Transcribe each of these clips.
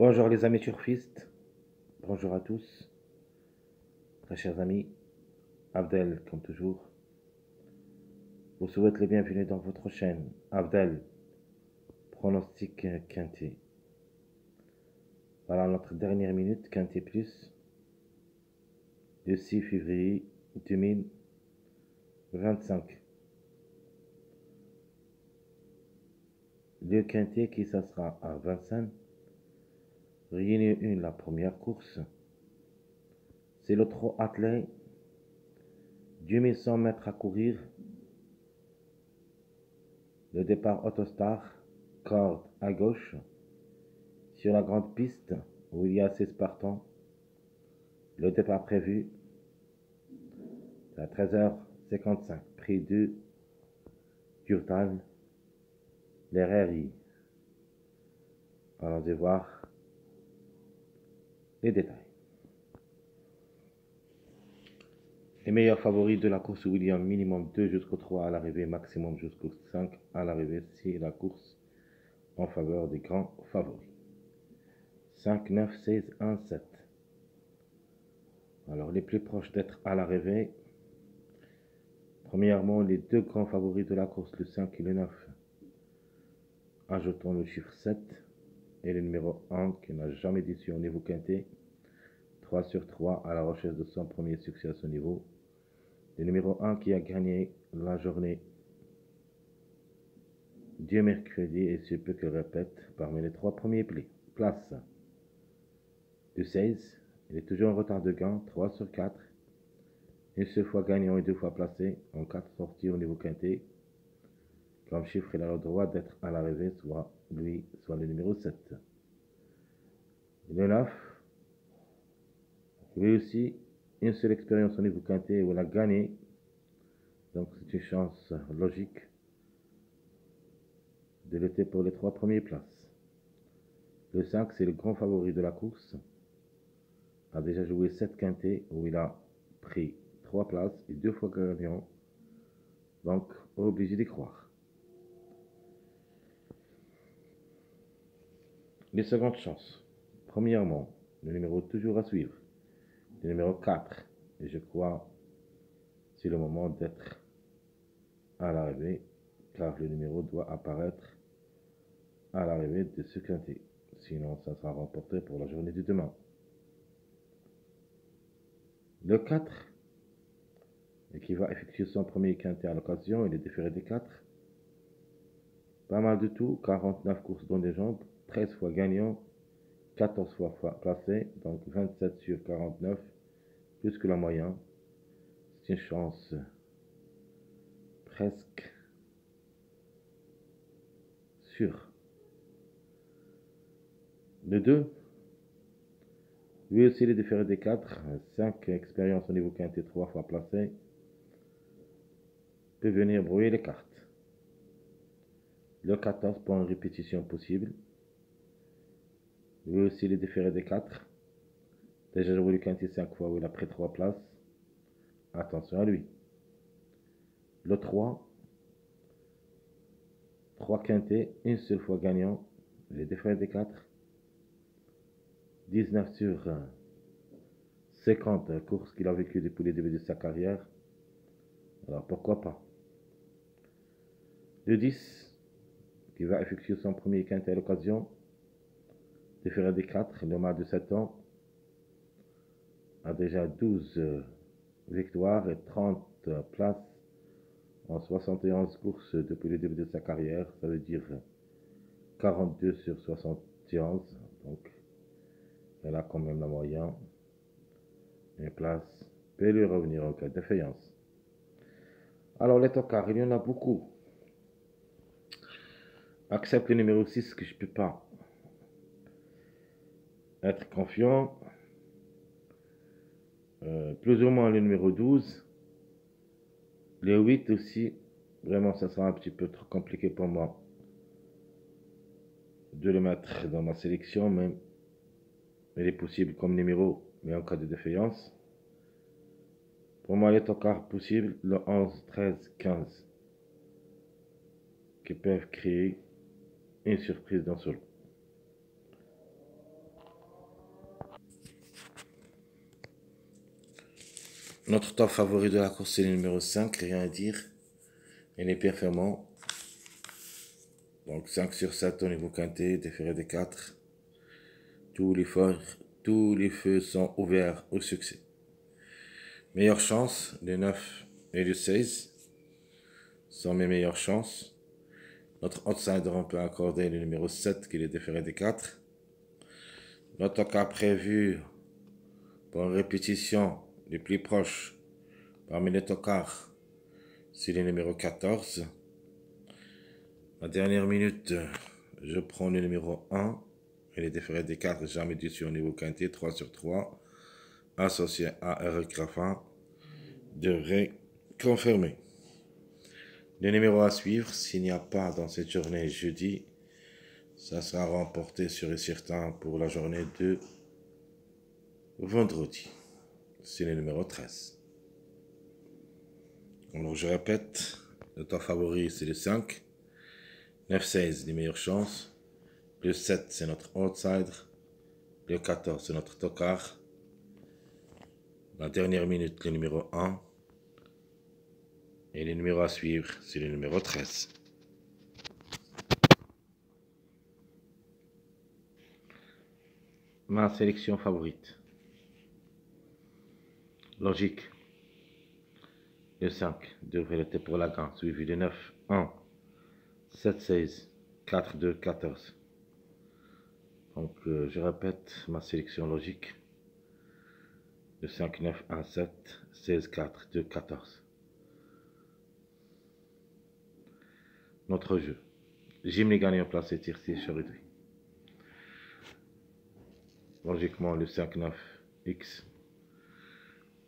Bonjour les amis turfistes, bonjour à tous, très chers amis, Abdel comme toujours, vous souhaite le bienvenu dans votre chaîne, Abdel, pronostic quintet. Voilà notre dernière minute, quintet plus, le 6 février 2025. Le quintet qui ça sera à Vincennes, réunion 1, la première course, c'est le trot attelé, 2100 mètres à courir, le départ Autostar, corde à gauche, sur la grande piste où il y a 16 partants. Le départ prévu à 13h55, prix de Durtal, les RRI. Allons voir les détails. Les meilleurs favoris de la course William, minimum 2 jusqu'au 3 à l'arrivée, maximum jusqu'au 5 à l'arrivée, c'est la course en faveur des grands favoris. 5, 9, 16, 1, 7. Alors les plus proches d'être à l'arrivée, premièrement les deux grands favoris de la course, le 5 et le 9. Ajoutons le chiffre 7 et le numéro 1 qui n'a jamais déçu au niveau quintet. 3 sur 3 à la recherche de son premier succès à ce niveau. Le numéro 1 qui a gagné la journée du mercredi et se peut que répète parmi les 3 premiers places. Le 16, il est toujours en retard de gain, 3 sur 4. Une seule fois gagnant et 2 fois placé en 4 sorties au niveau quintet. Comme chiffre, il a le droit d'être à l'arrivée, soit lui, soit le numéro 7. Le 9, lui aussi, une seule expérience au niveau quintet où il a gagné. Donc c'est une chance logique de l'été pour les 3 premières places. Le 5, c'est le grand favori de la course. A déjà joué 7 quintets où il a pris 3 places et 2 fois gagnant. Donc, obligé d'y croire. Les secondes chances. Premièrement, le numéro toujours à suivre. Le numéro 4. Et je crois c'est le moment d'être à l'arrivée, car le numéro doit apparaître à l'arrivée de ce quintet. Sinon, ça sera remporté pour la journée du demain. Le 4, et qui va effectuer son premier quintet à l'occasion, il est différé des 4. Pas mal de tout, 49 courses dans les jambes, 13 fois gagnant, 14 fois placé, donc 27 sur 49, plus que la moyenne. C'est une chance presque sûre. Le 2, lui aussi il est différé des 4, 5 expériences au niveau quintet, 3 fois placé, peut venir brouiller les cartes. Le 14 pour une répétition possible. Lui aussi il est différé des 4. Déjà joué le quintet 5 fois où il a pris 3 places. Attention à lui. Le 3, 3 quintets, une seule fois gagnant. Il est différé des 4. 19 sur 50 courses qu'il a vécues depuis le début de sa carrière. Alors pourquoi pas. Le 10, qui va effectuer son premier quintet à l'occasion. Différé des 4, le mâle de 7 ans. A déjà 12 victoires et 30 places en 71 courses depuis le début de sa carrière. Ça veut dire 42 sur 71. Donc, elle a quand même la moyenne. Une place peut lui revenir en cas de défaillance. Alors, les tocards, il y en a beaucoup. Accepte le numéro 6 que je ne peux pas être confiant. Plus ou moins le numéro 12. Le 8 aussi. Vraiment, ça sera un petit peu trop compliqué pour moi de le mettre dans ma sélection, mais il est possible comme numéro, mais en cas de défaillance. Pour moi, il est encore possible le 11, 13, 15 qui peuvent créer une surprise dans ce lot. Notre top favori de la course, c'est le numéro 5, rien à dire. Il est performant. Donc 5 sur 7 au niveau quintet, déféré des 4. Tous les feux sont ouverts au succès. Meilleure chance, le 9 et le 16 sont mes meilleures chances. Notre outsider, on peut accorder le numéro 7 qui est le déféré des 4. Notre cas prévu pour une répétition les plus proches parmi les tocards, c'est le numéro 14. La dernière minute, je prends le numéro 1 et les déférés des 4 jamais déçus au niveau quintet, 3 sur 3, associé à Eric Raffin, devrait confirmer. Le numéro à suivre, s'il n'y a pas dans cette journée jeudi, ça sera remporté sûr et certain pour la journée de vendredi. C'est le numéro 13. Alors je répète, le temps favori c'est le 5, 9-16 les meilleures chances, le 7 c'est notre outsider, le 14 c'est notre tocard, la dernière minute le numéro 1, et le numéro à suivre c'est le numéro 13. Ma sélection favorite. Logique. Le 5 devrait être pour la gagne, suivi de 9, 1, 7, 16, 4, 2, 14. Donc je répète ma sélection logique. Le 5, 9, 1, 7, 16, 4, 2, 14. Notre jeu. Jim les gagnants placés tirés sur réduit. Logiquement le 5, 9, X.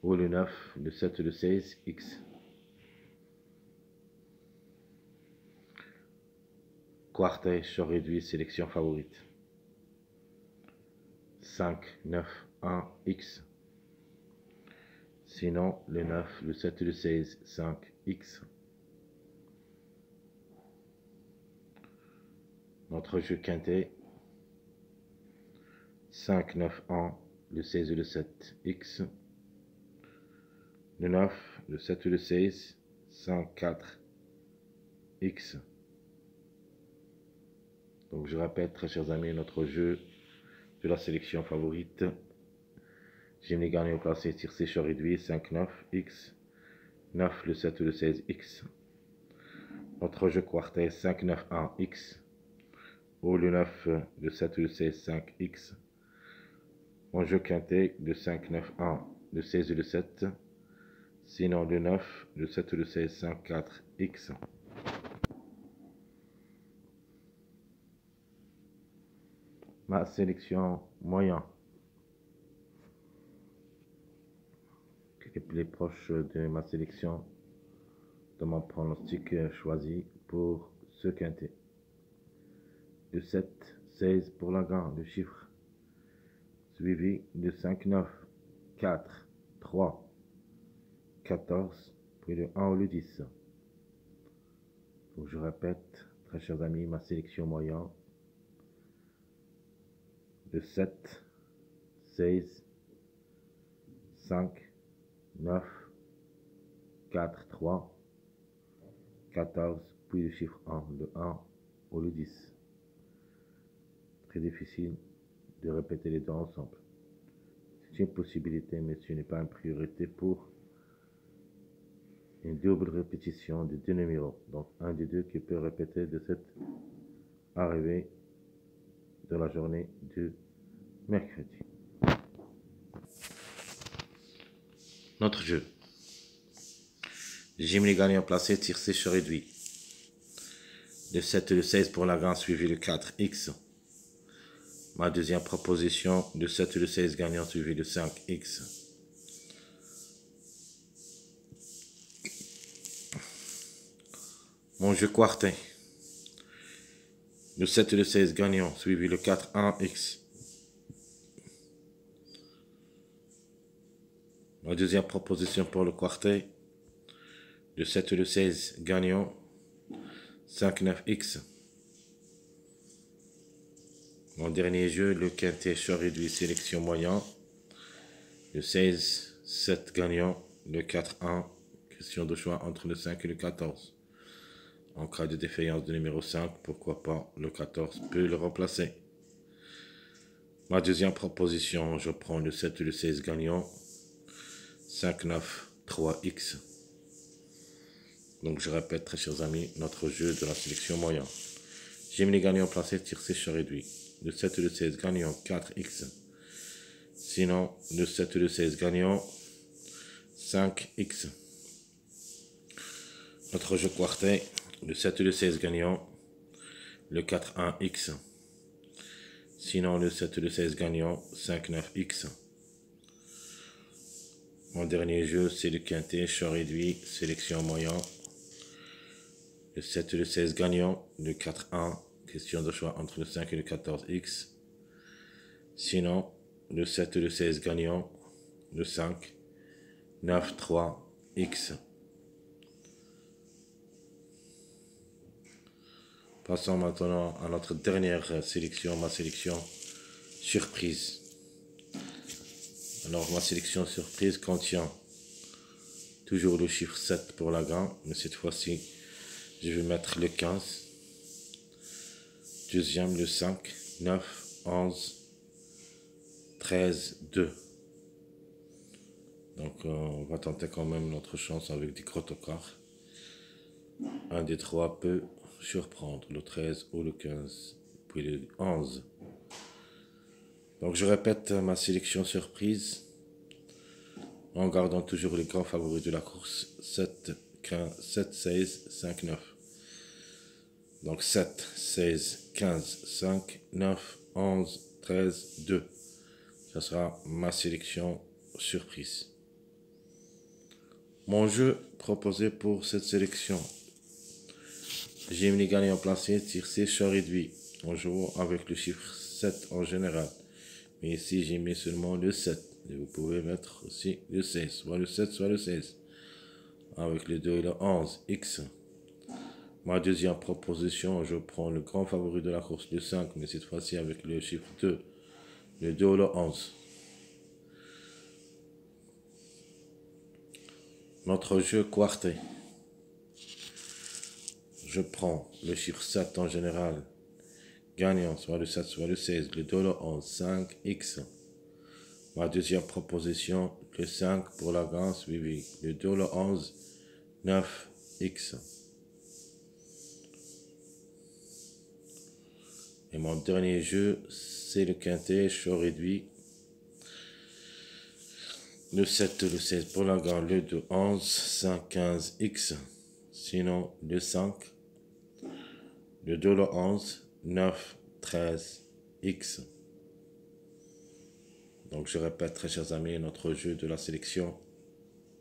Ou le 9, le 7, le 16, X. Quartet sur réduit, sélection favorite. 5, 9, 1, X. Sinon, le 9, le 7, le 16, 5, X. Notre jeu quintet. 5, 9, 1, le 16 et le 7, X. Le 9, le 7 et le 16, 5, 4, X. Donc je répète, très chers amis, notre jeu de la sélection favorite. J'aime les gagnants placés, tir sécheur réduit, 5, 9, X. 9, le 7 et le 16, X. Notre jeu quartet, 5, 9, 1, X. Ou le 9, le 7 et le 16, 5, X. Mon jeu quintet, le 5, 9, 1, le 16 et le 7. Sinon le 9, le 7 et le 16, 5, 4, X. Ma sélection moyen. Les proches de ma sélection de mon pronostic choisi pour ce quintet. Le 7, 16 pour la gagne, le chiffre. Suivi de 5, 9, 4, 3, 14, puis le 1 ou le 10. Donc je répète, très chers amis, ma sélection moyen. Le 7, 16, 5, 9, 4, 3, 14, puis le chiffre 1, le 1 ou le 10. Très difficile de répéter les deux ensemble. C'est une possibilité, mais ce n'est pas une priorité pour une double répétition de deux numéros. Donc un des deux qui peut répéter de cette arrivée de la journée du mercredi. Notre jeu. Jim les gagnants placés, tir sécheur réduit. Le 7 et le 16 pour la gagne, suivi le 4, X. Ma deuxième proposition, le 7 et le 16 gagnant, suivi le 5, X. Mon jeu quartet. Le 7 et le 16 gagnant, suivi le 4, 1, X. Ma deuxième proposition pour le quartet. Le 7 et le 16 gagnant, 5, 9, X. Mon dernier jeu, le quintet sur réduit sélection moyen. Le 16, 7 gagnant, le 4-1, question de choix entre le 5 et le 14. En cas de défaillance du numéro 5, pourquoi pas le 14 peut le remplacer. Ma deuxième proposition, je prends le 7 et le 16 gagnant. 5, 9, 3x. Donc je répète, très chers amis, notre jeu de la sélection moyen. J'aime les gagnants placés, tir sèche réduit. Le 7 et le 16 gagnant, 4x. Sinon, le 7 et le 16 gagnant, 5x. Notre jeu quartet, le 7 et le 16 gagnant, le 4-1x. Sinon, le 7 et le 16 gagnant, 5-9x. Mon dernier jeu, c'est le quintet, choix réduit, sélection moyen. Le 7 et le 16 gagnant, le 4-1, question de choix entre le 5 et le 14x. Sinon, le 7 et le 16 gagnant, le 5, 9, 3x. Passons maintenant à notre dernière sélection, ma sélection surprise. Alors, ma sélection surprise contient toujours le chiffre 7 pour la gain, mais cette fois-ci, je vais mettre le 15. Deuxième, le 5, 9, 11, 13, 2. Donc, on va tenter quand même notre chance avec des gros tocards. Un des trois peut surprendre, le 13 ou le 15, puis le 11. Donc, je répète ma sélection surprise en gardant toujours les grands favoris de la course, 7, 15, 7, 16, 5, 9. Donc 7, 16, 15, 5, 9, 11, 13, 2. Ça sera ma sélection surprise. Mon jeu proposé pour cette sélection. J'ai mis les gagnants placés, tir C, choix réduit. On joue avec le chiffre 7 en général. Mais ici, j'ai mis seulement le 7. Et vous pouvez mettre aussi le 16, soit le 7, soit le 16. Avec le 2 et le 11, X. Ma deuxième proposition, je prends le grand favori de la course, le 5, mais cette fois-ci avec le chiffre 2. Le 2 ou le 11. Notre jeu quartet. Je prends le chiffre 7 en général. Gagnant, soit le 7, soit le 16. Le 2 ou le 11, 5x. Ma deuxième proposition, le 5 pour la gagne suivi. Le 2 ou le 11, 9x. Et mon dernier jeu, c'est le quintet, choix réduit. Le 7, le 16 pour la gagne, le 2, 11, 5, 15x. Sinon, le 5, le 2, le 11, 9, 13x. Donc, je répète, très chers amis, notre jeu de la sélection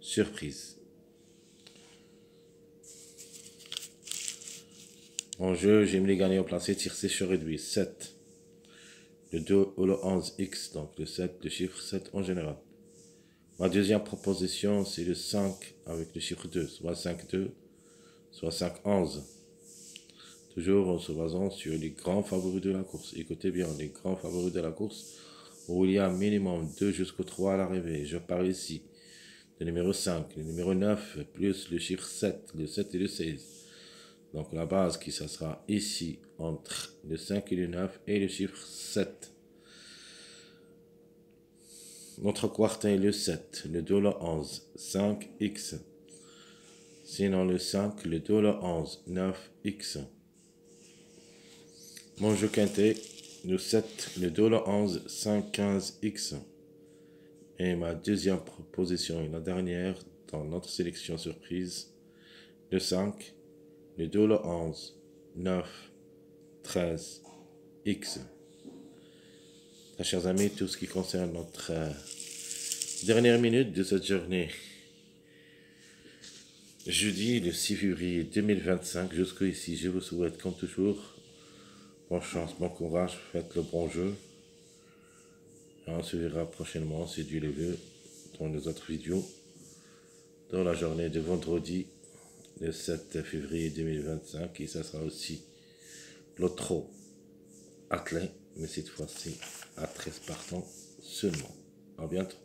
surprise. En jeu, j'ai mis les gagnants placés, tir C sur réduit, 7. Le 2 ou le 11x, donc le 7, le chiffre 7 en général. Ma deuxième proposition, c'est le 5 avec le chiffre 2, soit 5-2, soit 5-11. Toujours en se basant sur les grands favoris de la course. Écoutez bien, les grands favoris de la course, où il y a minimum 2 jusqu'au 3 à l'arrivée. Je parle ici. Le numéro 5, le numéro 9, plus le chiffre 7, le 7 et le 16. Donc la base qui ça sera ici entre le 5 et le 9 et le chiffre 7. Notre quartet est le 7, le 2, le 11, 5x. Sinon le 5, le 2, le 11, 9x. Mon jeu quintet, le 7, le 2, le 11, 5, 15x. Et ma deuxième proposition et la dernière dans notre sélection surprise, le 5, le 2, le 11, 9, 13x. Très chers amis, tout ce qui concerne notre dernière minute de cette journée. Jeudi, le 6 février 2025, jusqu'ici, je vous souhaite comme toujours bonne chance, bon courage, faites le bon jeu. Et on se verra prochainement, si Dieu le veut, dans les autres vidéos, dans la journée de vendredi, le 7 février 2025, et ça sera aussi l'autre athlète, mais cette fois-ci à 13 partants seulement. À bientôt.